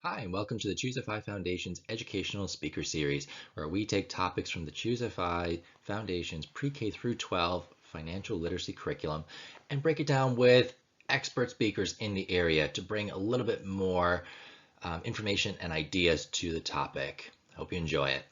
Hi, and welcome to the Choosify Foundation's Educational Speaker Series, where we take topics from the Choosify Foundation's pre-K through 12 financial literacy curriculum and break it down with expert speakers in the area to bring a little bit more information and ideas to the topic. Hope you enjoy it.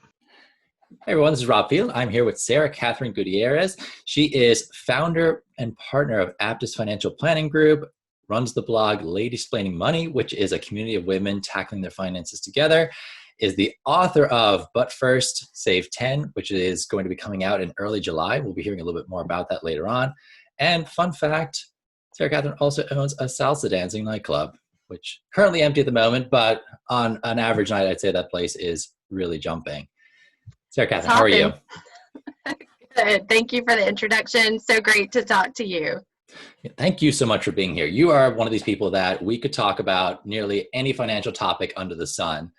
Hey everyone, this is Rob Phelan. I'm here with Catherine Gutierrez. She is founder and partner of Aptus Financial Planning Group, runs the blog Lady-Splaining Money, which is a community of women tackling their finances together, is the author of But First, Save 10, which is going to be coming out in early July. We'll be hearing a little bit more about that later on. And fun fact, Catherine also owns a salsa dancing nightclub, which currently empty at the moment, but on an average night, I'd say that place is really jumping. Catherine, how are you? Good. Thank you for the introduction. So great to talk to you. Thank you so much for being here. You are one of these people that we could talk about nearly any financial topic under the sun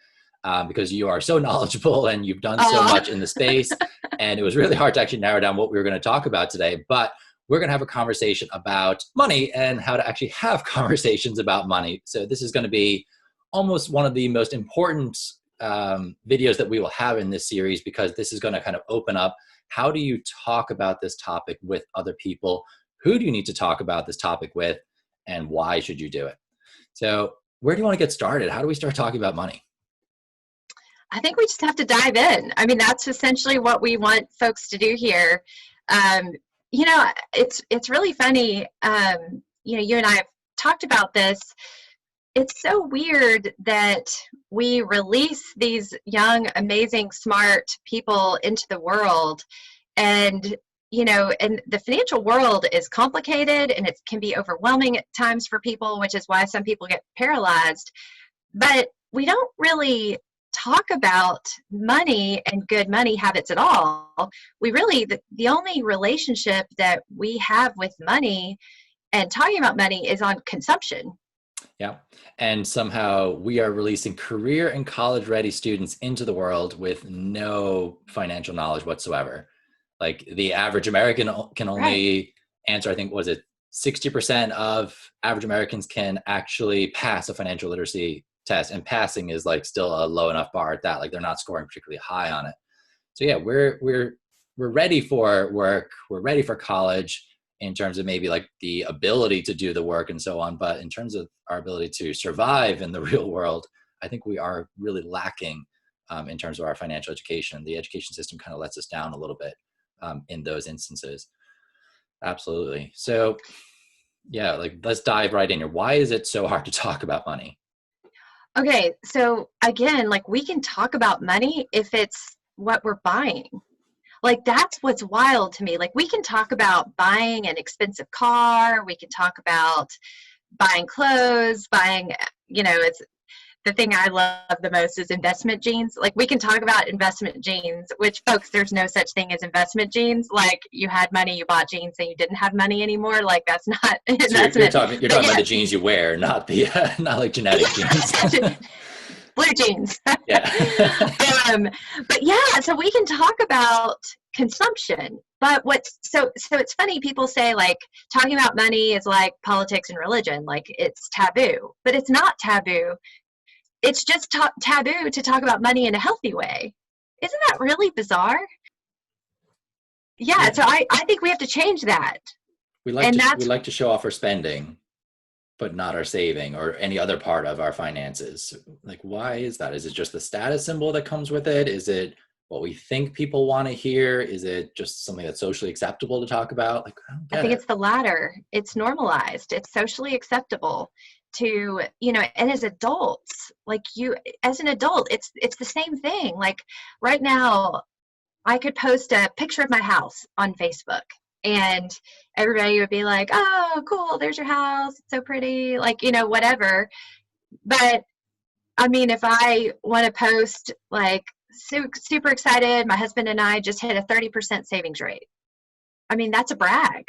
because you are so knowledgeable and you've done so much in the space. And it was really hard to actually narrow down what we were going to talk about today. But we're going to have a conversation about money and how to actually have conversations about money. So this is going to be almost one of the most important videos that we will have in this series, because this is going to kind of open up, how do you talk about this topic with other people? Who do you need to talk about this topic with? And why should you do it? So where do you want to get started? How do we start talking about money? I think we just have to dive in. I mean, that's essentially what we want folks to do here. It's really funny. You and I have talked about this. It's so weird that we release these young, amazing, smart people into the world. And, and the financial world is complicated and it can be overwhelming at times for people, which is why some people get paralyzed. But we don't really talk about money and good money habits at all. We really, the only relationship that we have with money and talking about money is on consumption. Yeah. And somehow we are releasing career and college ready students into the world with no financial knowledge whatsoever. Like the average American can only answer, I think, was it 60% of average Americans can actually pass a financial literacy test, and passing is like still a low enough bar at that. Like they're not scoring particularly high on it. So yeah, we're ready for work. We're ready for college in terms of maybe like the ability to do the work and so on. But in terms of our ability to survive in the real world, I think we are really lacking in terms of our financial education. The education system kind of lets us down a little bit in those instances. Absolutely. So yeah, like let's dive right in here. Why is it so hard to talk about money? Okay. So again, like we can talk about money if it's what we're buying. Like that's what's wild to me. Like we can talk about buying an expensive car. We can talk about buying clothes, it's the thing I love the most is investment jeans. Like we can talk about investment jeans, which folks, there's no such thing as investment jeans. Like you had money, you bought jeans, and you didn't have money anymore. Like that's not investment. So you're talking about the jeans you wear, not the not like genetic jeans. Blue jeans. Yeah. But yeah, so we can talk about consumption. But so it's funny, people say like talking about money is like politics and religion, like it's taboo, but it's not taboo. It's just taboo to talk about money in a healthy way. Isn't that really bizarre? Yeah. So I think we have to change that. We like to show off our spending, but not our saving or any other part of our finances. Like, why is that? Is it just the status symbol that comes with it? Is it what we think people want to hear? Is it just something that's socially acceptable to talk about? Like, I think it's the latter. It's normalized. It's socially acceptable to, and as adults, like as an adult, it's the same thing. Like right now, I could post a picture of my house on Facebook and everybody would be like, oh, cool, there's your house. It's so pretty, like, whatever. But I mean, if I want to post like super excited, my husband and I just hit a 30% savings rate. I mean, that's a brag.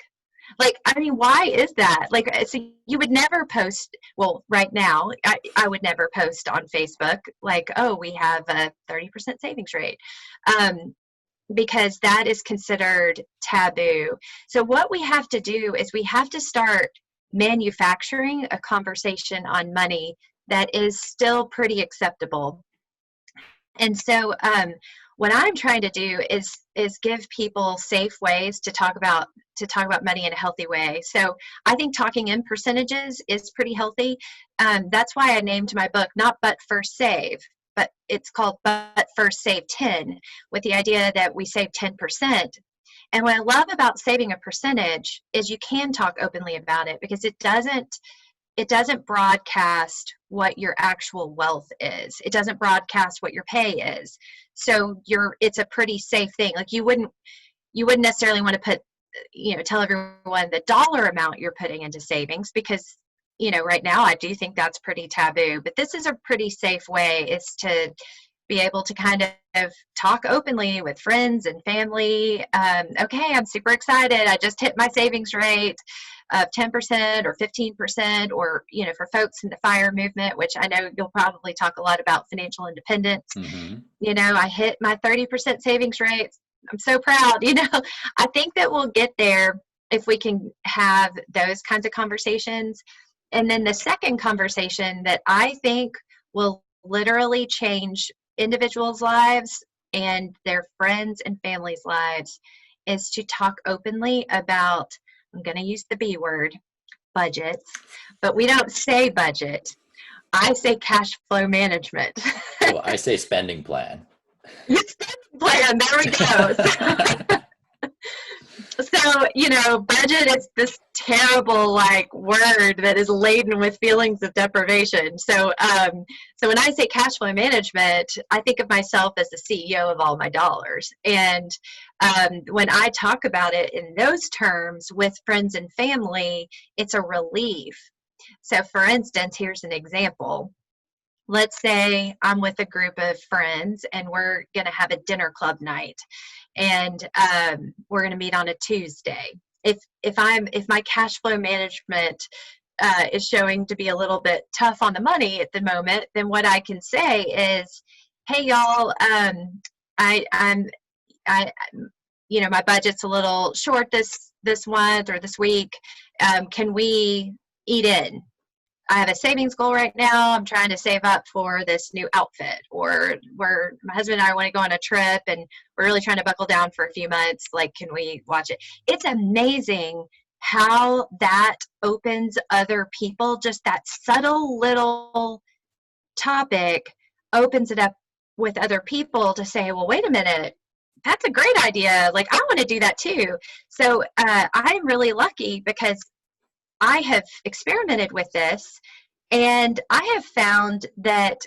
Like, I mean, why is that? Like, so you would never post, well, right now, I would never post on Facebook like, oh, we have a 30% savings rate. Because that is considered taboo. So what we have to do is we have to start manufacturing a conversation on money that is still pretty acceptable. And so what I'm trying to do is give people safe ways to talk about money in a healthy way. So I think talking in percentages is pretty healthy. That's why I named my book not But First Save, but it's called But First Save 10, with the idea that we save 10%. And what I love about saving a percentage is you can talk openly about it, because it doesn't broadcast what your actual wealth is. It doesn't broadcast what your pay is. So it's a pretty safe thing. Like you wouldn't necessarily want to tell everyone the dollar amount you're putting into savings, because, right now I do think that's pretty taboo. But this is a pretty safe way, is to be able to kind of talk openly with friends and family. Okay, I'm super excited. I just hit my savings rate of 10% or 15%, or, for folks in the FIRE movement, which I know you'll probably talk a lot about financial independence. I hit my 30% savings rate. I'm so proud. I think that we'll get there if we can have those kinds of conversations. And then the second conversation that I think will literally change individuals' lives and their friends and families' lives is to talk openly about, I'm going to use the B word, budgets, but we don't say budget. I say cash flow management. Oh, I say spending plan. Plan, there we go. So, budget is this terrible word that is laden with feelings of deprivation. So when I say cash flow management, I think of myself as the CEO of all my dollars. And when I talk about it in those terms with friends and family, it's a relief. So for instance, here's an example. Let's say I'm with a group of friends and we're going to have a dinner club night, and we're going to meet on a Tuesday. If my cash flow management is showing to be a little bit tough on the money at the moment, then what I can say is, hey y'all, my budget's a little short this month or this week. Can we eat in? I have a savings goal right now. I'm trying to save up for this new outfit, or where my husband and I want to go on a trip and we're really trying to buckle down for a few months. Can we watch it? It's amazing how that opens other people. Just that subtle little topic opens it up with other people to say, well, wait a minute, that's a great idea. I want to do that too. So I'm really lucky because I have experimented with this, and I have found that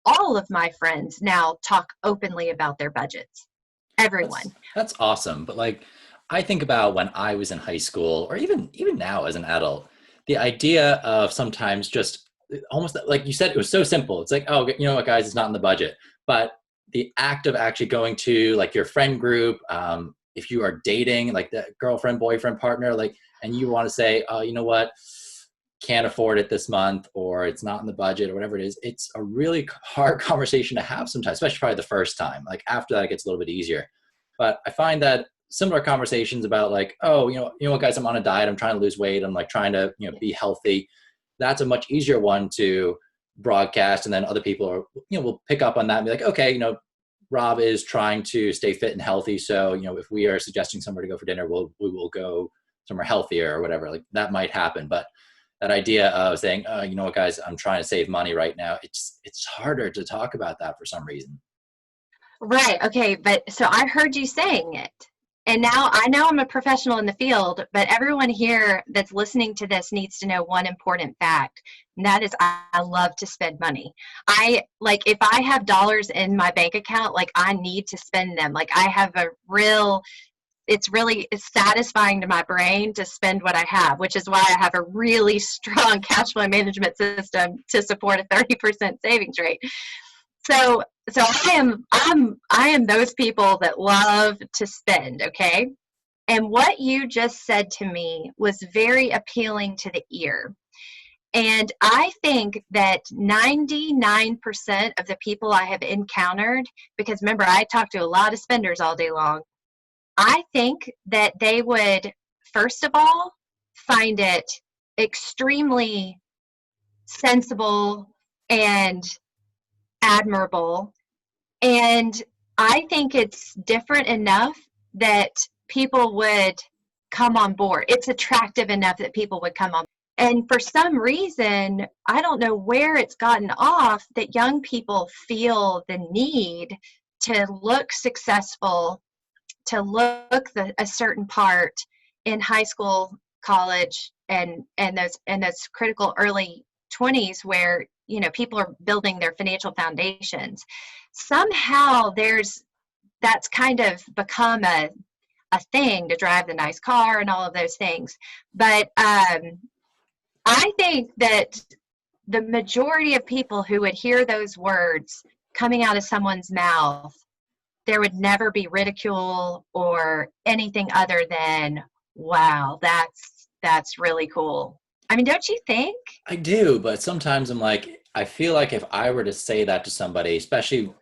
all of my friends now talk openly about their budgets. Everyone. That's awesome. But I think about when I was in high school, or even now as an adult, the idea of sometimes just almost like you said, it was so simple. It's like, oh, you know what, guys, it's not in the budget. But the act of actually going to your friend group, if you are dating, the girlfriend, boyfriend, partner, and you want to say, oh, you know what, can't afford it this month, or it's not in the budget, or whatever it is, it's a really hard conversation to have sometimes, especially probably the first time. After that, it gets a little bit easier. But I find that similar conversations about oh, you know what, guys, I'm on a diet, I'm trying to lose weight, I'm trying to, be healthy. That's a much easier one to broadcast. And then other people are, will pick up on that and be like, okay, Rob is trying to stay fit and healthy. So, if we are suggesting somewhere to go for dinner, we will go somewhere healthier or whatever. That might happen. But that idea of saying, oh, you know what, guys, I'm trying to save money right now. It's harder to talk about that for some reason. Right. Okay. But so I heard you saying it. And now I know I'm a professional in the field, but everyone here that's listening to this needs to know one important fact. And that is, I love to spend money. If I have dollars in my bank account, I need to spend them. I have it's satisfying to my brain to spend what I have, which is why I have a really strong cash flow management system to support a 30% savings rate. So I am those people that love to spend, okay? And what you just said to me was very appealing to the ear. And I think that 99% of the people I have encountered, because remember, I talk to a lot of spenders all day long, I think that they would, first of all, find it extremely sensible and admirable. And I think it's different enough that people would come on board. It's attractive enough that people would come on. And for some reason, I don't know where it's gotten off, that young people feel the need to look successful, to look a certain part in high school, college, and those critical early 20s where, you know, people are building their financial foundations. Somehow that's kind of become a thing, to drive the nice car and all of those things. But I think that the majority of people who would hear those words coming out of someone's mouth, there would never be ridicule or anything other than, wow, that's really cool. I mean, don't you think? I do, but sometimes I'm like, I feel like if I were to say that to somebody, especially,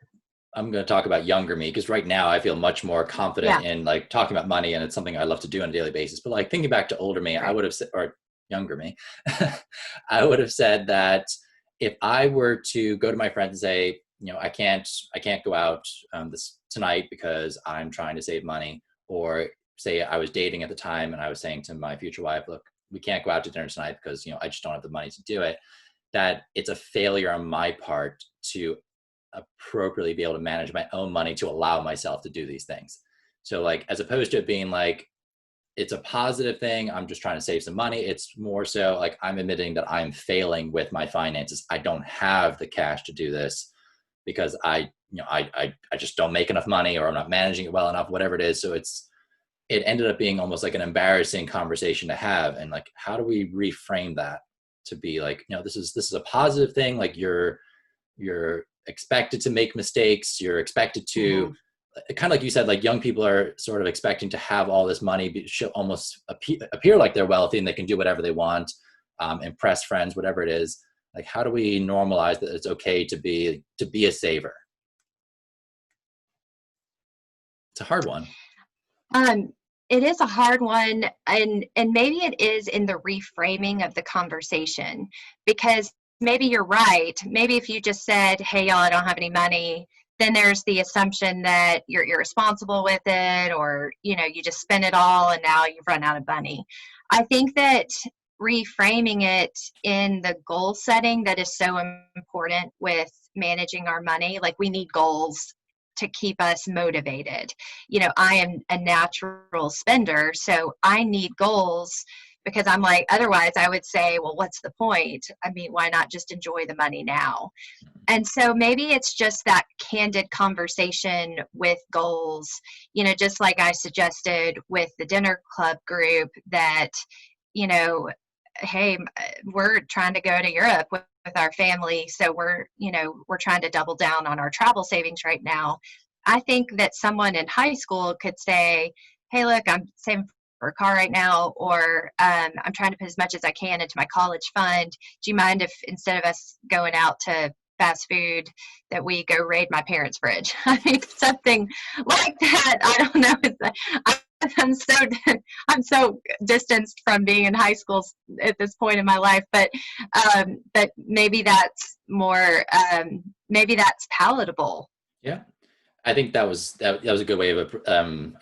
I'm going to talk about younger me, because right now I feel much more confident in like talking about money, and it's something I love to do on a daily basis. But like thinking back to older me, I would have said, or younger me, I would have said that if I were to go to my friends and say, you know, I can't go out this tonight because I'm trying to save money, or say I was dating at the time and I was saying to my future wife, look, we can't go out to dinner tonight because, you know, I just don't have the money to do it, that it's a failure on my part to appropriately be able to manage my own money to allow myself to do these things. So like, as opposed to it being like, it's a positive thing, I'm just trying to save some money, it's more so like I'm admitting that I'm failing with my finances. I don't have the cash to do this because I just don't make enough money, or I'm not managing it well enough, whatever it is. So it ended up being almost like an embarrassing conversation to have. And like, how do we reframe that to be like, you know, this is a positive thing. Like you're expected to make mistakes. You're expected to, kind of like you said, like young people are sort of expecting to have all this money, almost appear like they're wealthy and they can do whatever they want, impress friends, whatever it is. Like, how do we normalize that it's okay to be a saver? It's a hard one. It is a hard one, and maybe it is in the reframing of the conversation, because maybe you're right. Maybe if you just said, hey, y'all, I don't have any money, then there's the assumption that you're irresponsible with it, or, you know, you just spend it all and now you've run out of money. I think that reframing it in the goal setting that is so important with managing our money. Like, we need goals to keep us motivated. You know, I am a natural spender, so I need goals, because I'm like, otherwise I would say, well, what's the point? I mean, why not just enjoy the money now? And so maybe it's just that candid conversation with goals, you know, just like I suggested with the dinner club group, that, you know, hey, we're trying to go to Europe with our family, so we're trying to double down on our travel savings right now. I think that someone in high school could say, hey, look, I'm saving for a car right now, or I'm trying to put as much as I can into my college fund. Do you mind if, instead of us going out to fast food, that we go raid my parents' fridge? I mean, something like that. I don't know. I'm so distanced from being in high school at this point in my life, but maybe that's more, maybe that's palatable. Yeah, I think that was a good way of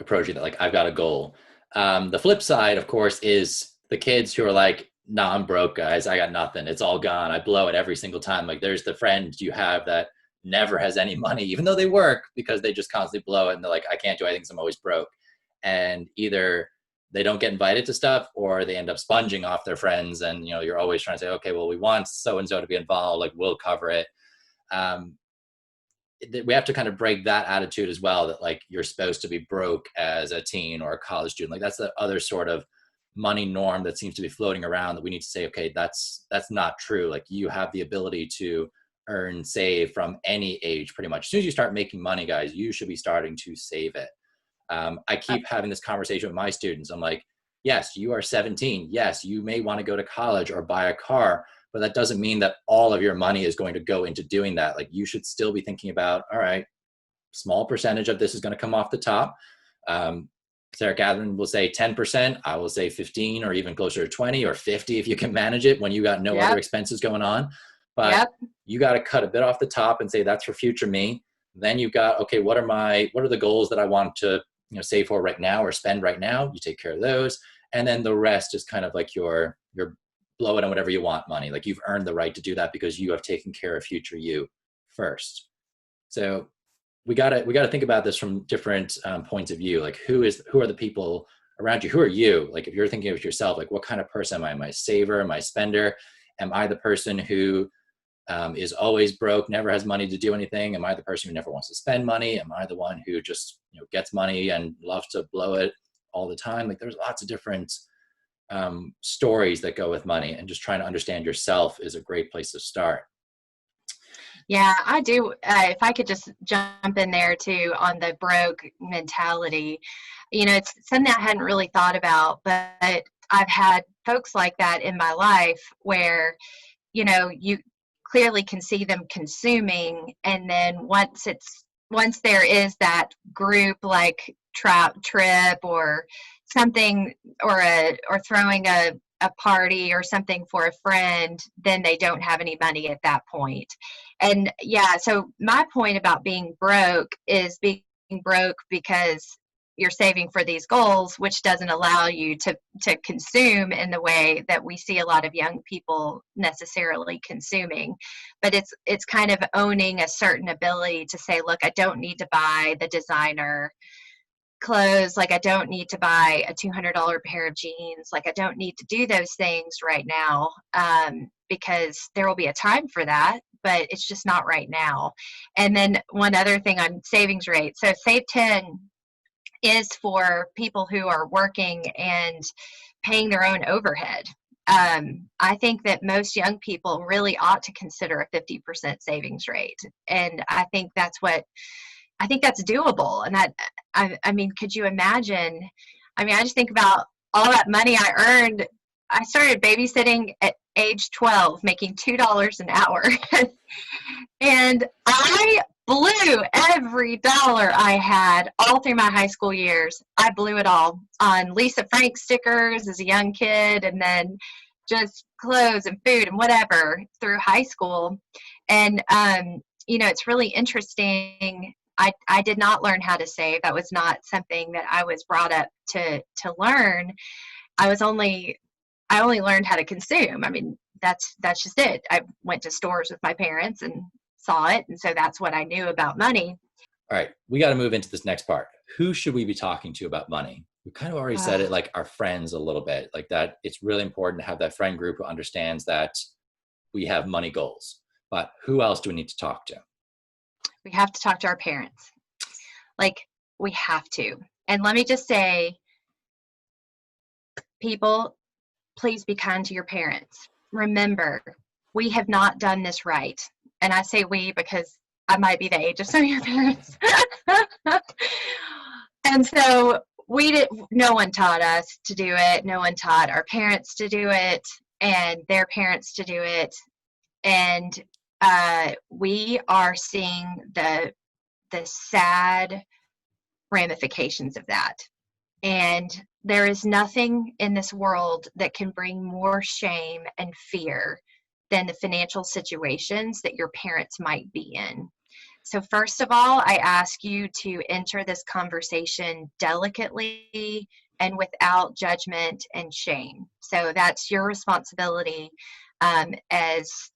approaching it. Like, I've got a goal. The flip side, of course, is the kids who are like, nah, I'm broke, guys. I got nothing. It's all gone. I blow it every single time. Like, there's the friend you have that never has any money, even though they work, because they just constantly blow it. And they're like, I can't do anything because I'm always broke. And either they don't get invited to stuff, or they end up sponging off their friends. And, you know, you're always trying to say, okay, well, we want so-and-so to be involved. Like, we'll cover it. We have to kind of break that attitude as well, that like, you're supposed to be broke as a teen or a college student. Like, that's the other sort of money norm that seems to be floating around, that we need to say, okay, that's not true. Like, you have the ability to earn, save from any age, pretty much. As soon as you start making money, guys, you should be starting to save it. I keep having this conversation with my students. I'm like, yes, you are 17. Yes, you may want to go to college or buy a car, but that doesn't mean that all of your money is going to go into doing that. Like, you should still be thinking about, all right, small percentage of this is going to come off the top. Sarah Katherine will say 10%. I will say 15, or even closer to 20 or 50 if you can manage it when you got no other expenses going on. but Yep. you got to cut a bit off the top and say, that's for future me. Then you've got, okay, what are the goals that I want to, save for right now or spend right now? You take care of those. And then the rest is kind of like your blow it on whatever you want money. Like you've earned the right to do that because you have taken care of future you first. So we gotta think about this from different points of view. Like who are the people around you? Who are you? Like if you're thinking of yourself, like what kind of person am I? Am I a saver? Am I a spender? Am I the person who is always broke, never has money to do anything? Am I the person who never wants to spend money? Am I the one who just gets money and loves to blow it all the time? Like there's lots of different stories that go with money, and just trying to understand yourself is a great place to start. Yeah, I do. If I could just jump in there too on the broke mentality, it's something I hadn't really thought about, but I've had folks like that in my life where, you clearly can see them consuming, and then once there is that group like trip or something, or throwing a party or something for a friend, then they don't have any money at that point. And yeah, so my point about being broke is being broke because you're saving for these goals, which doesn't allow you to consume in the way that we see a lot of young people necessarily consuming. But it's kind of owning a certain ability to say, look, I don't need to buy the designer clothes, like I don't need to buy a $200 pair of jeans, like I don't need to do those things right now, because there will be a time for that, but it's just not right now. And then one other thing on savings rate, so Save 10 is for people who are working and paying their own overhead. I think that most young people really ought to consider a 50% savings rate, and I think that's doable. And I mean, could you imagine? I mean, I just think about all that money I earned. I started babysitting at age 12, making $2 an hour. And I blew every dollar I had all through my high school years. I blew it all on Lisa Frank stickers as a young kid, and then just clothes and food and whatever through high school. And, it's really interesting. I did not learn how to save. That was not something that I was brought up to learn. I only learned how to consume. I mean, that's just it. I went to stores with my parents and saw it, and so that's what I knew about money. All right, we got to move into this next part. Who should we be talking to about money? We kind of already said it, like our friends a little bit, like that. It's really important to have that friend group who understands that we have money goals. But who else do we need to talk to? We have to talk to our parents. Like, we have to. And let me just say, people, please be kind to your parents. Remember, we have not done this right. And I say we because I might be the age of some of your parents. And so no one taught us to do it. No one taught our parents to do it and their parents to do it. And we are seeing the sad ramifications of that. And there is nothing in this world that can bring more shame and fear than the financial situations that your parents might be in. So first of all, I ask you to enter this conversation delicately and without judgment and shame. So that's your responsibility as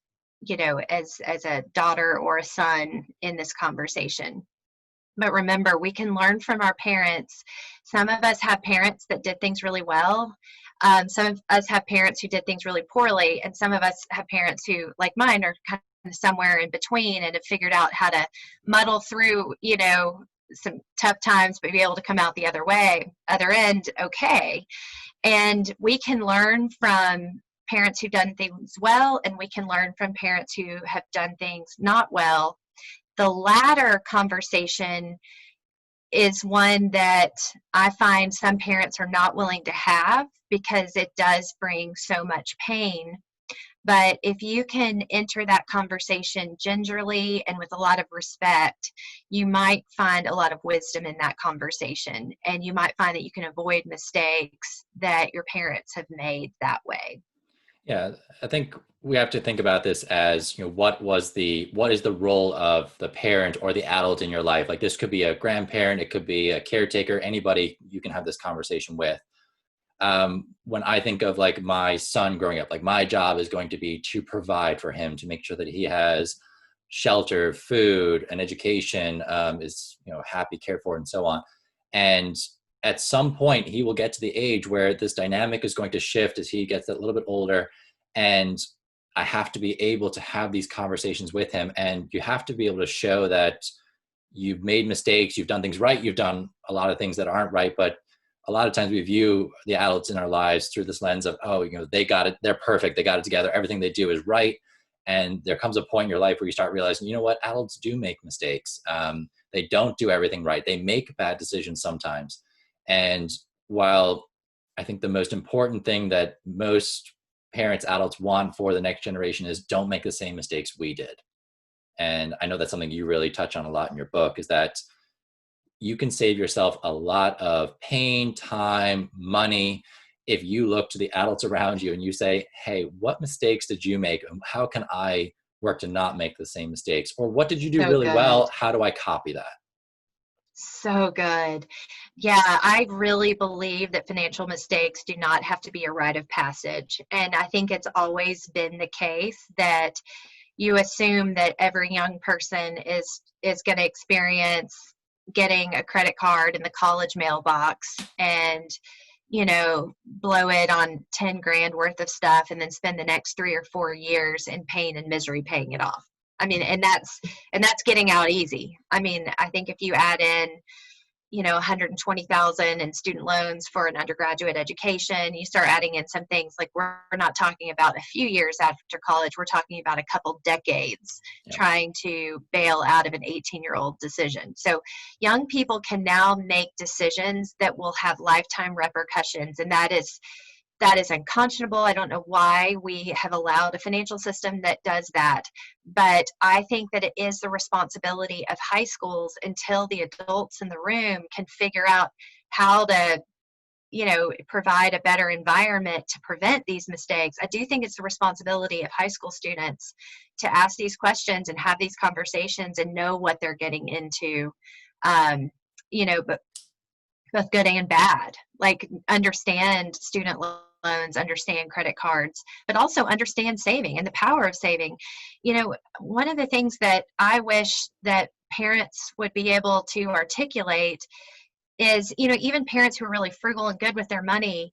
a daughter or a son in this conversation. But remember, we can learn from our parents. Some of us have parents that did things really well. Some of us have parents who did things really poorly. And some of us have parents who, like mine, are kind of somewhere in between and have figured out how to muddle through, some tough times, but be able to come out the other end, okay. And we can learn from parents who've done things well, and we can learn from parents who have done things not well. The latter conversation is one that I find some parents are not willing to have because it does bring so much pain. But if you can enter that conversation gingerly and with a lot of respect, you might find a lot of wisdom in that conversation, and you might find that you can avoid mistakes that your parents have made that way. Yeah, I think we have to think about this as, what is the role of the parent or the adult in your life? Like, this could be a grandparent, it could be a caretaker, anybody you can have this conversation with. When I think of like my son growing up, like my job is going to be to provide for him, to make sure that he has shelter, food, an education, is, happy, cared for, and so on. And at some point he will get to the age where this dynamic is going to shift as he gets a little bit older. And I have to be able to have these conversations with him. And you have to be able to show that you've made mistakes, you've done things right, you've done a lot of things that aren't right. But a lot of times we view the adults in our lives through this lens of, oh, they got it, they're perfect, they got it together, everything they do is right. And there comes a point in your life where you start realizing, you know what, adults do make mistakes. They don't do everything right. They make bad decisions sometimes. And while I think the most important thing that most parents, adults want for the next generation is don't make the same mistakes we did. And I know that's something you really touch on a lot in your book, is that you can save yourself a lot of pain, time, money, if you look to the adults around you and you say, hey, what mistakes did you make? How can I work to not make the same mistakes? Or what did you do So really good. well? How do I copy that? So good. Yeah, I really believe that financial mistakes do not have to be a rite of passage. And I think it's always been the case that you assume that every young person is going to experience getting a credit card in the college mailbox and blow it on 10 grand worth of stuff and then spend the next 3 or 4 years in pain and misery paying it off. I mean, and that's getting out easy. I mean, I think if you add in 120,000 in student loans for an undergraduate education, you start adding in some things like we're not talking about a few years after college, we're talking about a couple decades trying to bail out of an 18-year-old decision. So young people can now make decisions that will have lifetime repercussions, and that is unconscionable. I don't know why we have allowed a financial system that does that, but I think that it is the responsibility of high schools, until the adults in the room can figure out how to, provide a better environment to prevent these mistakes. I do think it's the responsibility of high school students to ask these questions and have these conversations and know what they're getting into, but both good and bad, like understand student loans, understand credit cards, but also understand saving and the power of saving. One of the things that I wish that parents would be able to articulate is, even parents who are really frugal and good with their money,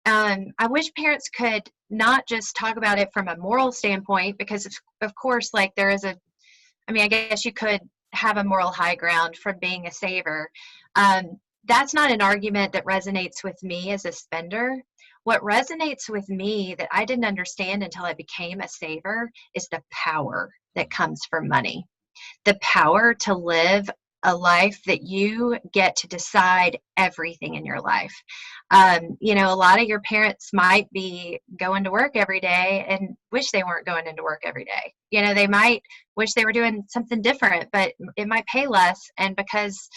I wish parents could not just talk about it from a moral standpoint, because of course, like I guess you could have a moral high ground from being a saver. That's not an argument that resonates with me as a spender. What resonates with me that I didn't understand until I became a saver is the power that comes from money. The power to live a life that you get to decide everything in your life. A lot of your parents might be going to work every day and wish they weren't going into work every day. They might wish they were doing something different, but it might pay less. And because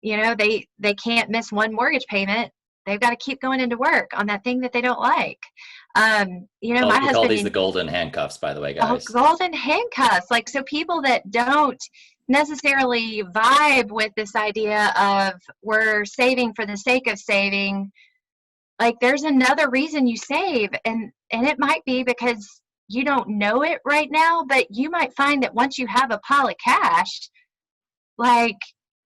they can't miss one mortgage payment, they've got to keep going into work on that thing that they don't like. My We husband call these the golden handcuffs, by the way, guys. Golden handcuffs. Like, so people that don't necessarily vibe with this idea of we're saving for the sake of saving, like there's another reason you save, and it might be because you don't know it right now, but you might find that once you have a pile of cash, like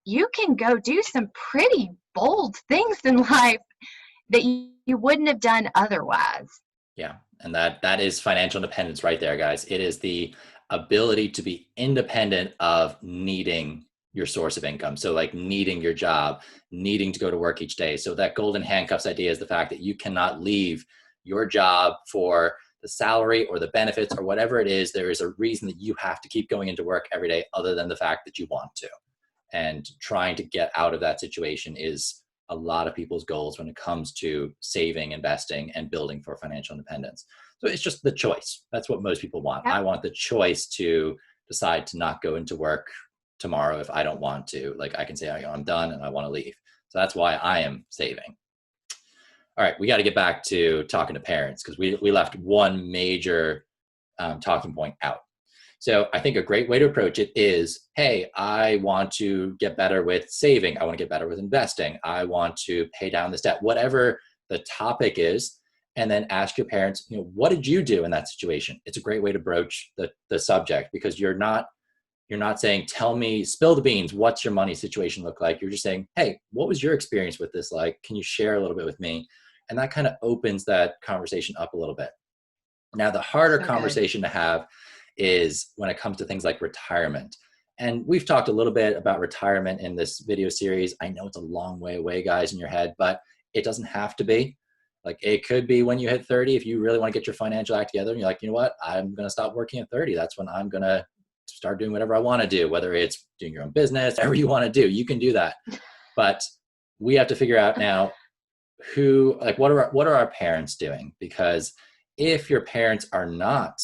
you can go do some pretty bold things in life that you wouldn't have done otherwise. Yeah. And that is financial independence right there, guys. It is the ability to be independent of needing your source of income. So like needing your job, needing to go to work each day. So that golden handcuffs idea is the fact that you cannot leave your job for the salary or the benefits or whatever it is. There is a reason that you have to keep going into work every day other than the fact that you want to. And trying to get out of that situation is a lot of people's goals when it comes to saving, investing, and building for financial independence. So it's just the choice. That's what most people want. Yep. I want the choice to decide to not go into work tomorrow if I don't want to. Like I can say, I'm done and I want to leave. So that's why I am saving. All right, we got to get back to talking to parents, because we left one major talking point out. So I think a great way to approach it is, hey, I want to get better with saving. I want to get better with investing. I want to pay down this debt, whatever the topic is. And then ask your parents, what did you do in that situation? It's a great way to broach the subject, because you're not saying, tell me, spill the beans. What's your money situation look like? You're just saying, hey, what was your experience with this like? Can you share a little bit with me? And that kind of opens that conversation up a little bit. Now, the harder conversation to have is when it comes to things like retirement. And we've talked a little bit about retirement in this video series. I know it's a long way away, guys, in your head, but it doesn't have to be. Like, it could be when you hit 30, if you really want to get your financial act together and you're like, you know what, I'm going to stop working at 30. That's when I'm going to start doing whatever I want to do, whether it's doing your own business, whatever you want to do, you can do that. But we have to figure out now what are our parents doing? Because if your parents are not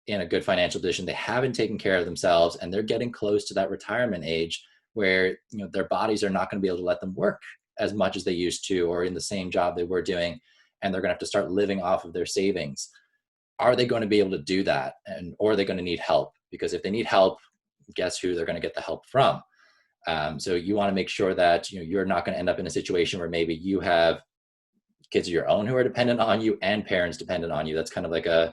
in a good financial position, they haven't taken care of themselves, and they're getting close to that retirement age where their bodies are not going to be able to let them work as much as they used to, or in the same job they were doing, and they're going to have to start living off of their savings. Are they going to be able to do that? Or are they going to need help? Because if they need help, guess who they're going to get the help from? So you want to make sure that you're not going to end up in a situation where maybe you have kids of your own who are dependent on you and parents dependent on you. That's kind of like a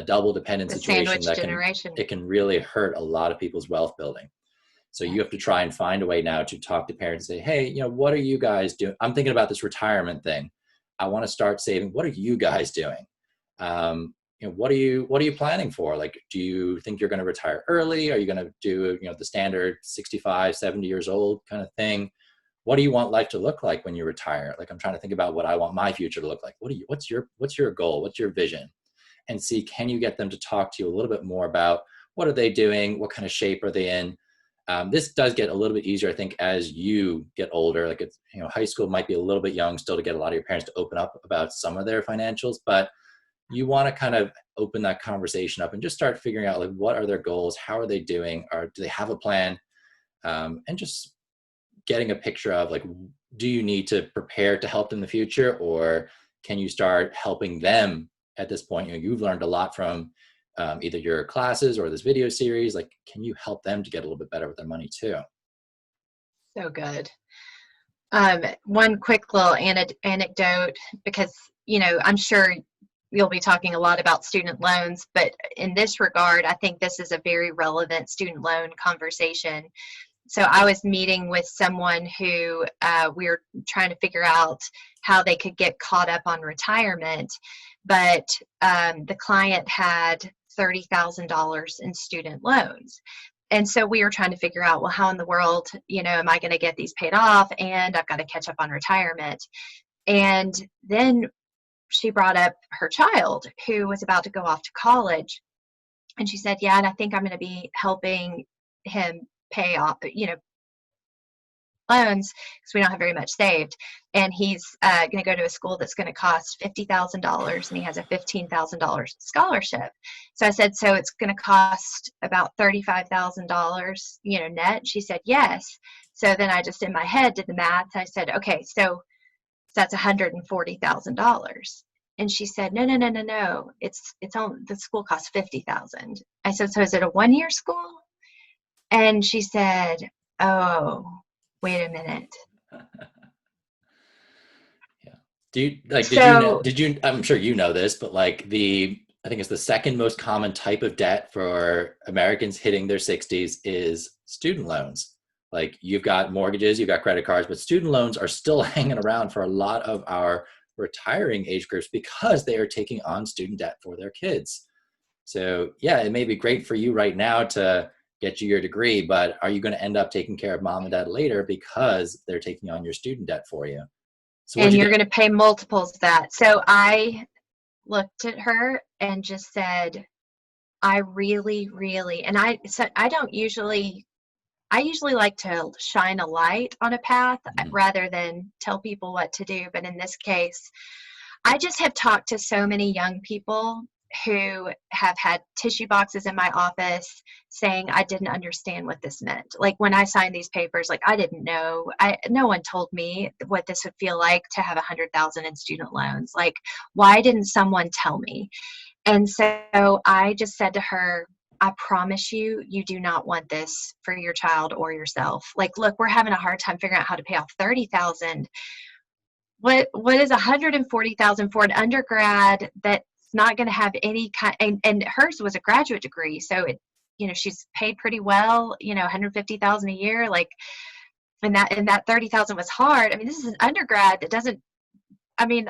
double dependent situation that can really hurt a lot of people's wealth building. So you have to try and find a way now to talk to parents and say, hey, what are you guys doing? I'm thinking about this retirement thing. I want to start saving. What are you guys doing? What are you planning for? Like, do you think you're going to retire early? Are you going to do, the standard 65, 70 years old kind of thing? What do you want life to look like when you retire? Like, I'm trying to think about what I want my future to look like. What's your goal? What's your vision? And see, can you get them to talk to you a little bit more about what are they doing? What kind of shape are they in? This does get a little bit easier, I think, as you get older. Like, it's, high school might be a little bit young still to get a lot of your parents to open up about some of their financials, but you want to kind of open that conversation up and just start figuring out, like, what are their goals? How are they doing? Or do they have a plan? And just getting a picture of, like, do you need to prepare to help in the future, or can you start helping them at this point? You've learned a lot from either your classes or this video series. Like, can you help them to get a little bit better with their money too? So good. One quick little anecdote, because, I'm sure you'll be talking a lot about student loans, but in this regard, I think this is a very relevant student loan conversation. So I was meeting with someone who we were trying to figure out how they could get caught up on retirement, but the client had $30,000 in student loans. And so we were trying to figure out, well, how in the world, am I going to get these paid off? And I've got to catch up on retirement. And then she brought up her child who was about to go off to college. And she said, yeah, and I think I'm going to be helping him pay off, loans, because we don't have very much saved. And he's going to go to a school that's going to cost $50,000, and he has a $15,000 scholarship. So I said, so it's going to cost about $35,000, net? She said, yes. So then I just in my head did the math. I said, okay, so that's $140,000. And she said, no. It's only, the school costs $50,000. I said, so is it a 1-year school? And she said, oh, wait a minute. Yeah. I'm sure you know this, but like I think it's the second most common type of debt for Americans hitting their 60s is student loans. Like, you've got mortgages, you've got credit cards, but student loans are still hanging around for a lot of our retiring age groups because they are taking on student debt for their kids. So yeah, it may be great for you right now to get you your degree, but are you going to end up taking care of mom and dad later because they're taking on your student debt for you? So and you're going to pay multiples of that. So I looked at her and just said, I really, and I said, I usually like to shine a light on a path rather than tell people what to do. But in this case, I just have talked to so many young people who have had tissue boxes in my office saying, I didn't understand what this meant. Like, when I signed these papers, like, I didn't know, no one told me what this would feel like to have $100,000 in student loans. Like, why didn't someone tell me? And so I just said to her, I promise you, you do not want this for your child or yourself. Like, look, we're having a hard time figuring out how to pay off 30,000. What is 140,000 for an undergrad that's not going to have any kind, and hers was a graduate degree, so it, she's paid pretty well, 150,000 a year, like, and that 30,000 was hard. I mean, this is an undergrad that doesn't, I mean,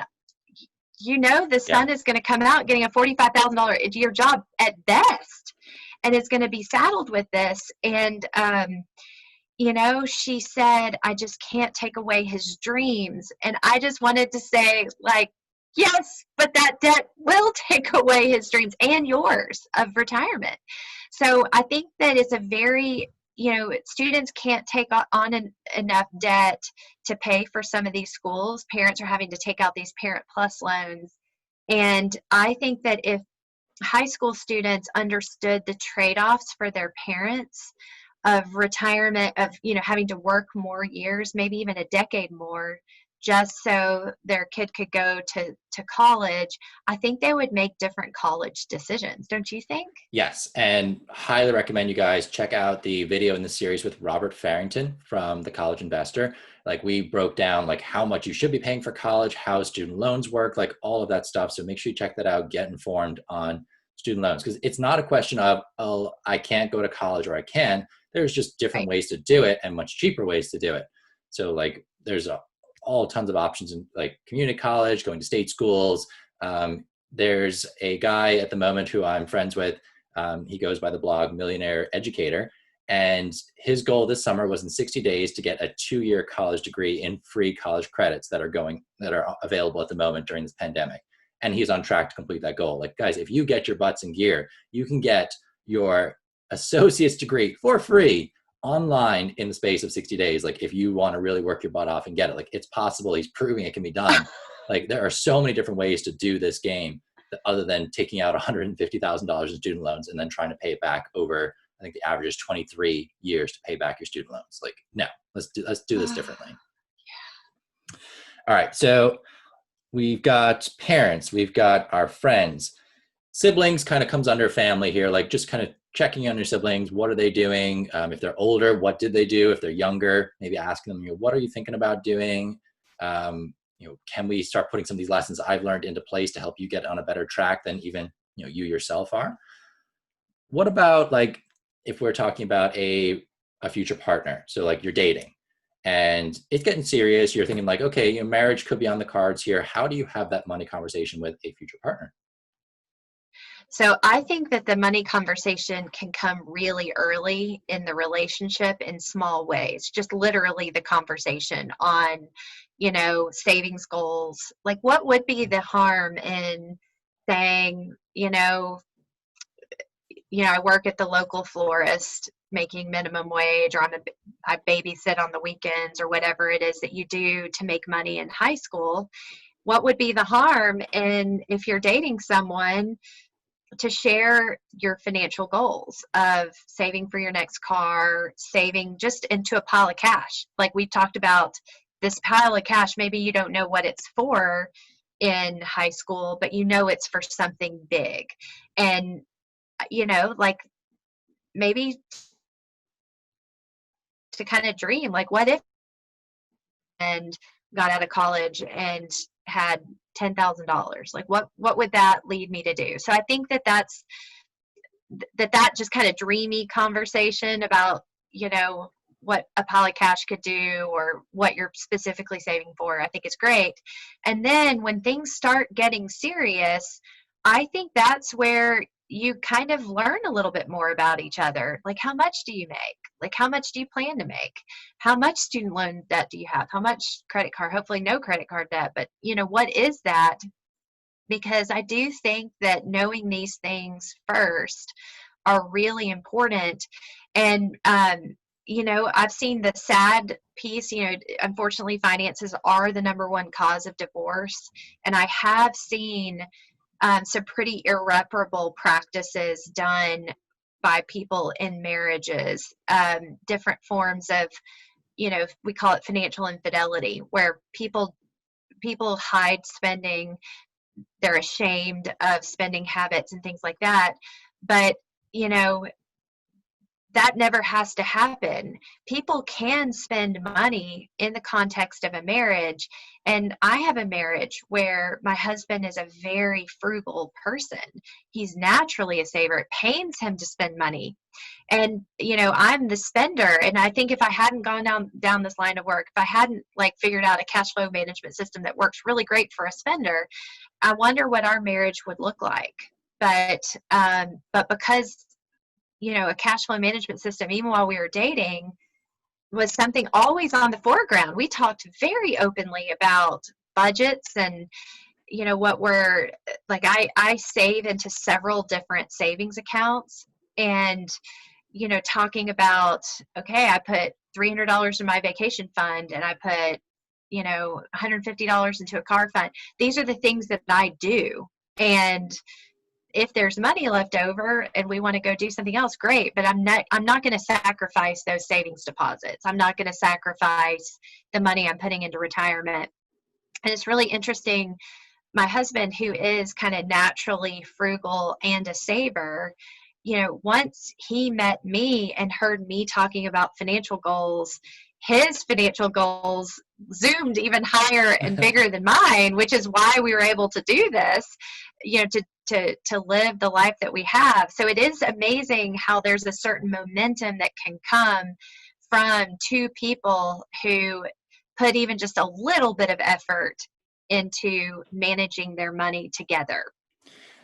the Yeah. son is going to come out getting a $45,000 a year job at best, and is going to be saddled with this. And she said, I just can't take away his dreams. And I just wanted to say, like, yes, but that debt will take away his dreams and yours of retirement. So I think that it's a very, students can't take on enough debt to pay for some of these schools. Parents are having to take out these Parent Plus loans. And I think that if high school students understood the trade-offs for their parents of retirement, of having to work more years, maybe even a decade more, just so their kid could go to college, I think they would make different college decisions. Don't you think? Yes, and highly recommend you guys check out the video in the series with Robert Farrington from The College Investor. Like, we broke down like how much you should be paying for college, how student loans work, like all of that stuff. So make sure you check that out, get informed on student loans, because it's not a question of, oh, I can't go to college or I can. There's just different ways to do it and much cheaper ways to do it. So like there's all tons of options in like community college, going to state schools. There's a guy at the moment who I'm friends with. He goes by the blog Millionaire Educator. And his goal this summer was in 60 days to get a 2-year college degree in free college credits that are available at the moment during this pandemic. And he's on track to complete that goal. Like, guys, if you get your butts in gear, you can get your associate's degree for free online in the space of 60 days. Like, if you want to really work your butt off and get it, like, it's possible. He's proving it can be done. Like, there are so many different ways to do this game other than taking out $150,000 in student loans and then trying to pay it back over, I think the average is 23 years to pay back your student loans. Like, no, let's do this differently. Yeah. All right. So we've got parents, we've got our friends. Siblings kind of comes under family here, like just kind of checking on your siblings. What are they doing? If they're older, what did they do? If they're younger, maybe asking them, what are you thinking about doing? Can we start putting some of these lessons I've learned into place to help you get on a better track than even, you yourself are? What about like, if we're talking about a future partner? So like you're dating and it's getting serious. You're thinking like, okay, marriage could be on the cards here. How do you have that money conversation with a future partner? So I think that the money conversation can come really early in the relationship in small ways, just literally the conversation on, savings goals. Like, what would be the harm in saying, I work at the local florist making minimum wage, or I babysit on the weekends, or whatever it is that you do to make money in high school. What would be the harm in, if you're dating someone, to share your financial goals of saving for your next car, saving just into a pile of cash? Like we talked about, this pile of cash, maybe you don't know what it's for in high school, but it's for something big. And, like maybe to kind of dream, like, what if and got out of college and had $10,000? Like, what would that lead me to do? So I think that just kind of dreamy conversation about, what a pile of cash could do or what you're specifically saving for, I think is great. And then when things start getting serious, I think that's where you kind of learn a little bit more about each other. Like, how much do you make? Like, how much do you plan to make? How much student loan debt do you have? How much credit card? Hopefully no credit card debt, but what is that? Because I do think that knowing these things first are really important. And, I've seen the sad piece, unfortunately, finances are the number one cause of divorce. And I have seen some pretty irreparable practices done by people in marriages, different forms of, we call it financial infidelity, where people hide spending, they're ashamed of spending habits and things like that. But, you know, that never has to happen. People can spend money in the context of a marriage. And I have a marriage where my husband is a very frugal person. He's naturally a saver. It pains him to spend money. And, you know, I'm the spender. And I think if I hadn't gone down this line of work, if I hadn't like figured out a cash flow management system that works really great for a spender, I wonder what our marriage would look like. But because, you know, a cash flow management system, even while we were dating, was something always on the foreground. We talked very openly about budgets and, you know, what we're like, I save into several different savings accounts, and, you know, talking about, okay, I put $300 in my vacation fund, and I put, you know, $150 into a car fund. These are the things that I do. And if there's money left over and we want to go do something else, great. But I'm not going to sacrifice those savings deposits. I'm not going to sacrifice the money I'm putting into retirement. And it's really interesting. My husband, who is kind of naturally frugal and a saver, you know, once he met me and heard me talking about financial goals, his financial goals zoomed even higher and bigger than mine, which is why we were able to do this, you know, to live the life that we have. So it is amazing how there's a certain momentum that can come from two people who put even just a little bit of effort into managing their money together.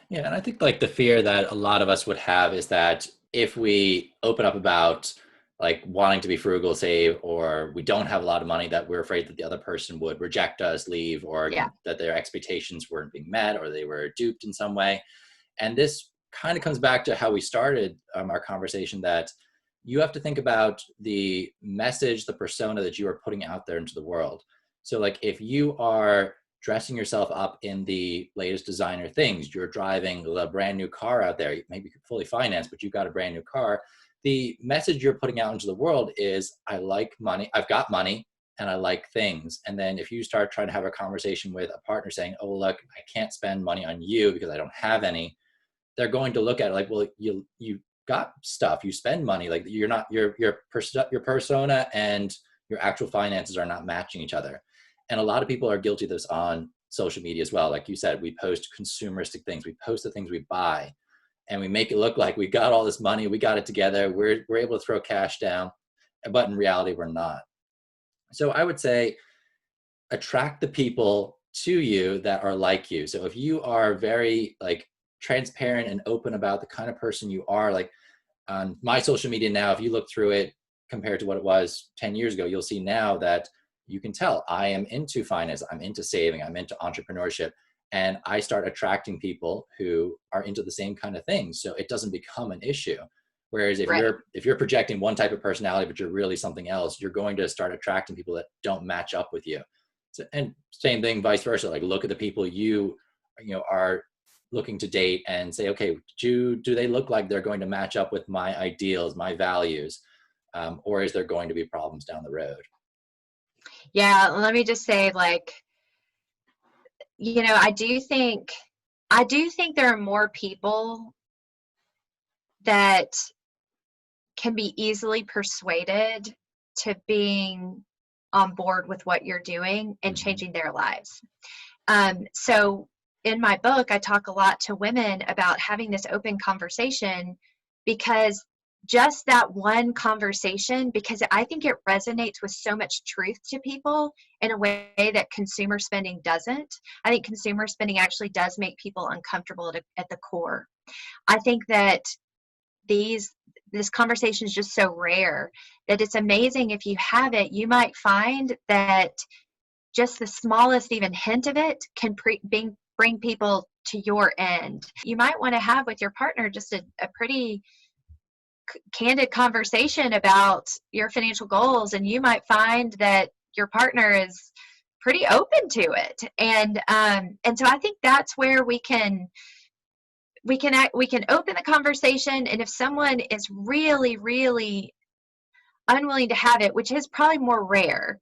Yeah, and I think like the fear that a lot of us would have is that if we open up about like wanting to be frugal, save, or we don't have a lot of money, that we're afraid that the other person would reject us, leave, or Yeah. that their expectations weren't being met, or they were duped in some way. And this kind of comes back to how we started our conversation, that you have to think about the message, the persona that you are putting out there into the world. So like if you are dressing yourself up in the latest designer things, you're driving a brand new car out there, maybe fully financed, but you've got a brand new car. The message you're putting out into the world is, I like money, I've got money, and I like things. And then if you start trying to have a conversation with a partner saying, oh, look, I can't spend money on you because I don't have any, they're going to look at it like, well, you got stuff, you spend money, like you're not, your persona and your actual finances are not matching each other. And a lot of people are guilty of this on social media as well. Like you said, we post consumeristic things, we post the things we buy, and we make it look like we got all this money, we got it together, we're able to throw cash down, but in reality, we're not. So I would say attract the people to you that are like you. So if you are very like transparent and open about the kind of person you are, like on my social media now, if you look through it compared to what it was 10 years ago, you'll see now that you can tell I am into finance, I'm into saving, I'm into entrepreneurship, and I start attracting people who are into the same kind of things. So it doesn't become an issue. Whereas if Right. you're projecting one type of personality, but you're really something else, you're going to start attracting people that don't match up with you. So, and same thing, vice versa. Like look at the people you are looking to date and say, okay, do they look like they're going to match up with my ideals, my values, or is there going to be problems down the road? Yeah, let me just say, like, you know, I do think there are more people that can be easily persuaded to being on board with what you're doing and Mm-hmm. changing their lives. So in my book, I talk a lot to women about having this open conversation, because just that one conversation, because I think it resonates with so much truth to people in a way that consumer spending doesn't. I think consumer spending actually does make people uncomfortable at the core. I think that this conversation is just so rare that it's amazing. If you have it, you might find that just the smallest even hint of it can bring people to your end. You might want to have with your partner just a pretty candid conversation about your financial goals, and you might find that your partner is pretty open to it. And so I think that's where we can open the conversation. And if someone is really, really unwilling to have it, which is probably more rare,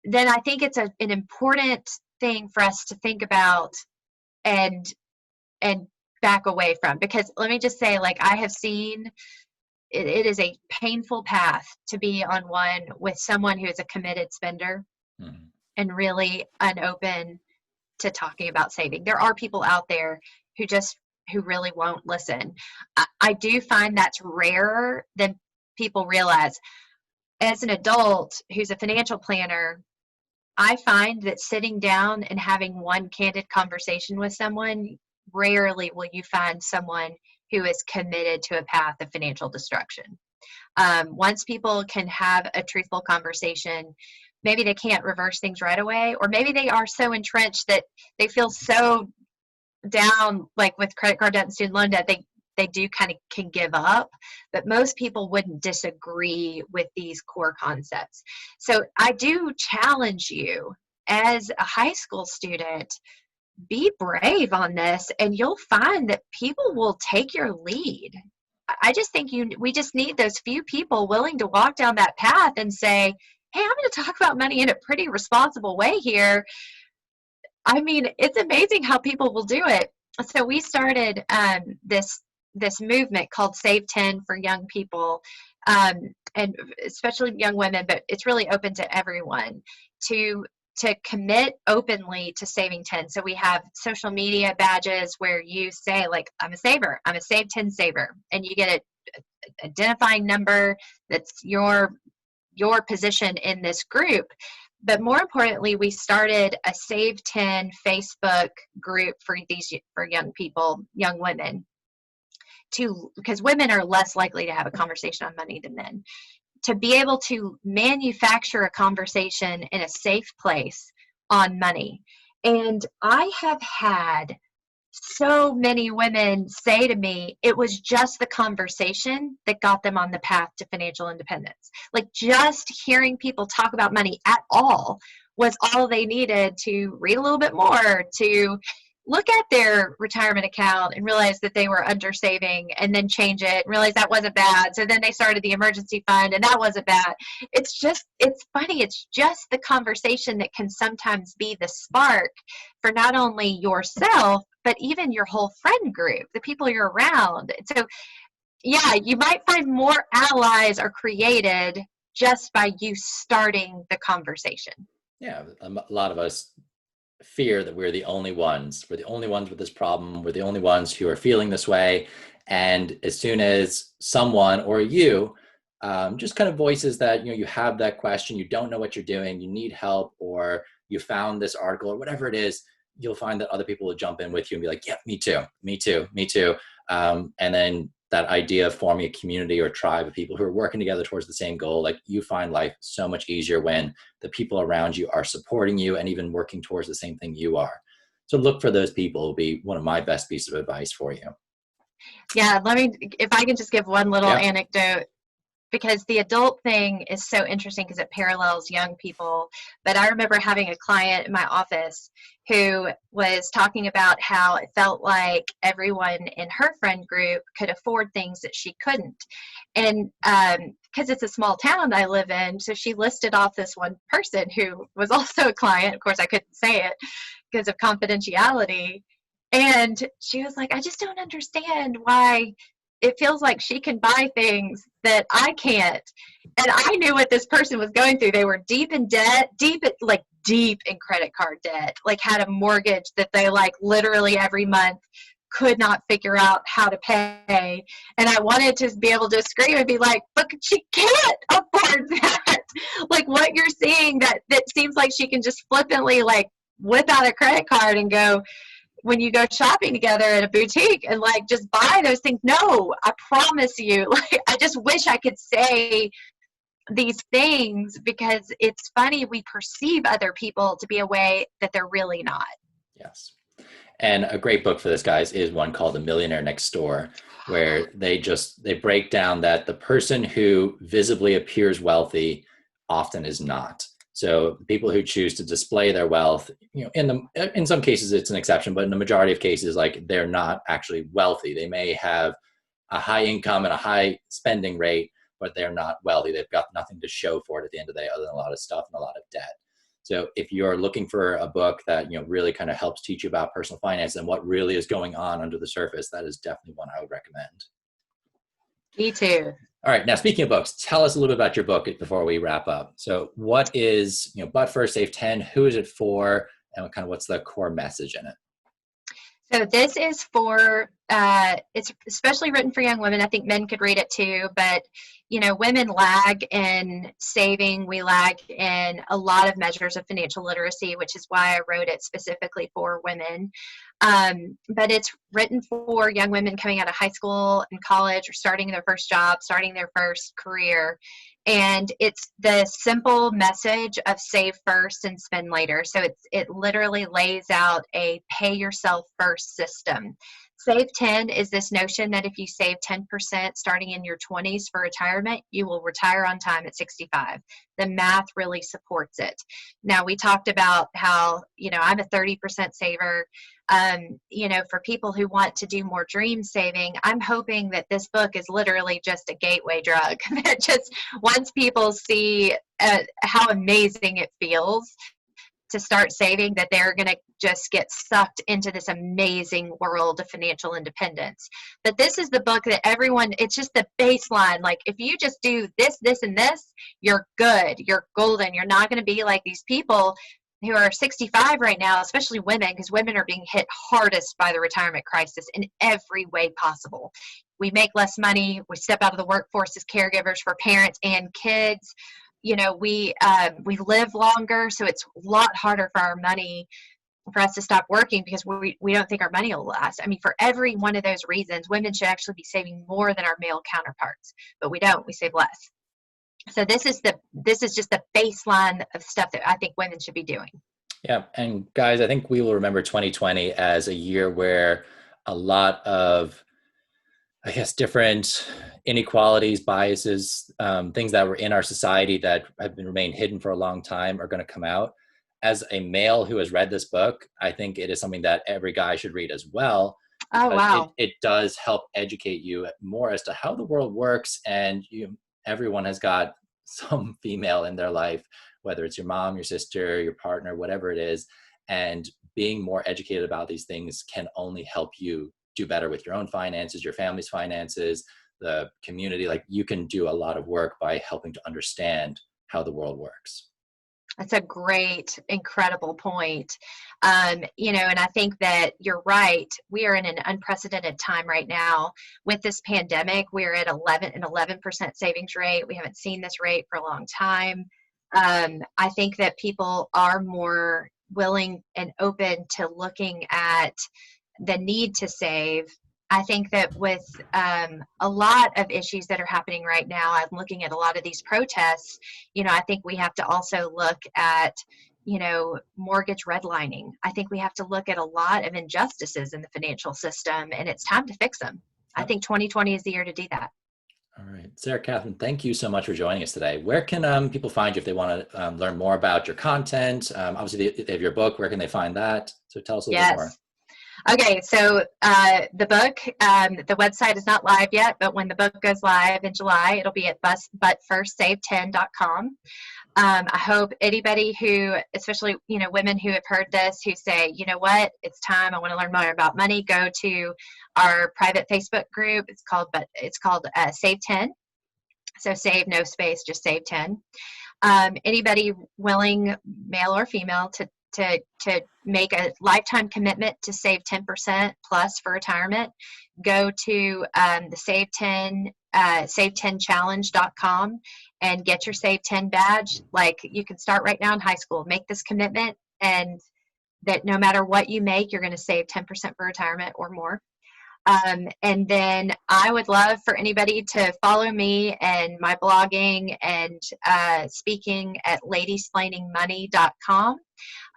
then I think it's an important thing for us to think about. and and back away from. Because let me just say, like, I have seen it is a painful path to be on one with someone who is a committed spender Mhm. and really unopen to talking about saving. There are people out there who really won't listen. I do find that's rarer than people realize. As an adult who's a financial planner, I find that sitting down and having one candid conversation with someone, rarely will you find someone who is committed to a path of financial destruction. Once people can have a truthful conversation, maybe they can't reverse things right away, or maybe they are so entrenched that they feel so down, like with credit card debt and student loan debt, they do kind of can give up. But most people wouldn't disagree with these core concepts. So I do challenge you as a high school student, be brave on this, and you'll find that people will take your lead. I just think we just need those few people willing to walk down that path and say, hey, I'm going to talk about money in a pretty responsible way here. I mean, it's amazing how people will do it. So we started this movement called Save 10 for young people, and especially young women, but it's really open to everyone to commit openly to saving 10. So we have social media badges where you say, like, I'm a saver, I'm a Save 10 saver, and you get an identifying number that's your position in this group. But more importantly, we started a Save 10 Facebook group for young people, young women, because women are less likely to have a conversation on money than men, to be able to manufacture a conversation in a safe place on money. And I have had so many women say to me, it was just the conversation that got them on the path to financial independence. Like, just hearing people talk about money at all was all they needed to read a little bit more, to look at their retirement account and realize that they were under saving, and then change it and realize that wasn't bad. So then they started the emergency fund, and that wasn't bad. It's funny. It's just the conversation that can sometimes be the spark for not only yourself, but even your whole friend group, the people you're around. So yeah, you might find more allies are created just by you starting the conversation. Yeah, a lot of us fear that we're the only ones. We're the only ones with this problem. We're the only ones who are feeling this way. And as soon as someone or you just kind of voices that, you have that question, you don't know what you're doing, you need help, or you found this article or whatever it is, you'll find that other people will jump in with you and be like, yeah, me too, me too, me too. And then that idea of forming a community or tribe of people who are working together towards the same goal, like, you find life so much easier when the people around you are supporting you and even working towards the same thing you are. So look for those people will be one of my best pieces of advice for you. Yeah, if I can just give one little anecdote, because the adult thing is so interesting because it parallels young people. But I remember having a client in my office who was talking about how it felt like everyone in her friend group could afford things that she couldn't. And because it's a small town I live in, so she listed off this one person who was also a client. Of course, I couldn't say it because of confidentiality. And she was like, I just don't understand why it feels like she can buy things that I can't. And I knew what this person was going through. They were deep in debt, deep in credit card debt, like had a mortgage that they like literally every month could not figure out how to pay. And I wanted to be able to scream and be like, but she can't afford that. Like, what you're seeing that seems like she can just flippantly like whip out a credit card and go, when you go shopping together at a boutique and like just buy those things. No, I promise you, like, I just wish I could say these things, because it's funny, we perceive other people to be a way that they're really not. Yes. And a great book for this, guys, is one called The Millionaire Next Door, where they break down that the person who visibly appears wealthy often is not. So people who choose to display their wealth, in some cases it's an exception, but in the majority of cases, like, they're not actually wealthy. They may have a high income and a high spending rate, but they're not wealthy. They've got nothing to show for it at the end of the day other than a lot of stuff and a lot of debt. So if you're looking for a book that, really kind of helps teach you about personal finance and what really is going on under the surface, that is definitely one I would recommend. Me too. All right. Now, speaking of books, tell us a little bit about your book before we wrap up. So what is, But First Save 10? Who is it for? And kind of what's the core message in it? So this is for, it's especially written for young women. I think men could read it too, but women lag in saving. We lag in a lot of measures of financial literacy, which is why I wrote it specifically for women. But it's written for young women coming out of high school and college, or starting their first job, starting their first career. And it's the simple message of save first and spend later. So it literally lays out a pay yourself first system. Save 10 is this notion that if you save 10% starting in your 20s for retirement, you will retire on time at 65. The math really supports it. Now, we talked about how, I'm a 30% saver. For people who want to do more dream saving, I'm hoping that this book is literally just a gateway drug. That just once people see how amazing it feels to start saving, that they're going to just get sucked into this amazing world of financial independence. But this is the book that it's just the baseline. Like, if you just do this, this, and this, you're good. You're golden. You're not going to be like these people who are 65 right now, especially women, because women are being hit hardest by the retirement crisis in every way possible. We make less money. We step out of the workforce as caregivers for parents and kids. We live longer, so it's a lot harder for our money, for us to stop working, because we don't think our money will last. I mean, for every one of those reasons, women should actually be saving more than our male counterparts, but we don't. We save less. So this is just the baseline of stuff that I think women should be doing. Yeah. And guys, I think we will remember 2020 as a year where a lot of, different inequalities, biases, things that were in our society that have remained hidden for a long time are going to come out. As a male who has read this book, I think it is something that every guy should read as well. Oh, wow. It does help educate you more as to how the world works. And everyone has got some female in their life, whether it's your mom, your sister, your partner, whatever it is. And being more educated about these things can only help you do better with your own finances, your family's finances, the community. Like, you can do a lot of work by helping to understand how the world works. That's a great, incredible point. And I think that you're right. We are in an unprecedented time right now with this pandemic. We're at an 11% savings rate. We haven't seen this rate for a long time. I think that people are more willing and open to looking at the need to save. I think that with a lot of issues that are happening right now, I'm looking at a lot of these protests, I think we have to also look at, mortgage redlining. I think we have to look at a lot of injustices in the financial system, and it's time to fix them. I think 2020 is the year to do that. All right. Sarah, Catherine, thank you so much for joining us today. Where can people find you if they want to learn more about your content? Obviously, they have your book. Where can they find that? So tell us a little bit more. Okay, so the book, the website is not live yet, but when the book goes live in July, it'll be at butfirstsave10.com. I hope anybody who, especially, women who have heard this, who say, you know what, it's time, I want to learn more about money, go to our private Facebook group. It's called Save 10. So save, no space, just Save 10. Anybody willing, male or female, to make a lifetime commitment to save 10% plus for retirement, go to the Save 10, save10challenge.com and get your Save 10 badge. Like, you can start right now in high school, make this commitment, and that no matter what you make, you're going to save 10% for retirement or more. And then I would love for anybody to follow me and my blogging and speaking at ladysplainingmoney.com.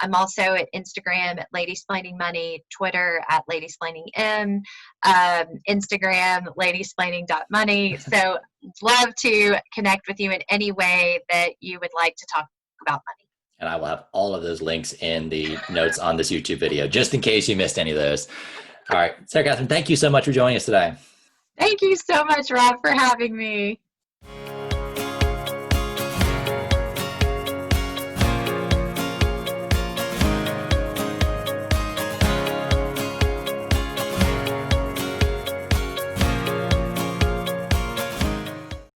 I'm also at Instagram at ladysplainingmoney, Twitter at ladysplainingm, Instagram ladysplaining.money. So love to connect with you in any way that you would like to talk about money. And I will have all of those links in the notes on this YouTube video, just in case you missed any of those. All right. Sarah, Catherine, thank you so much for joining us today. Thank you so much, Rob, for having me.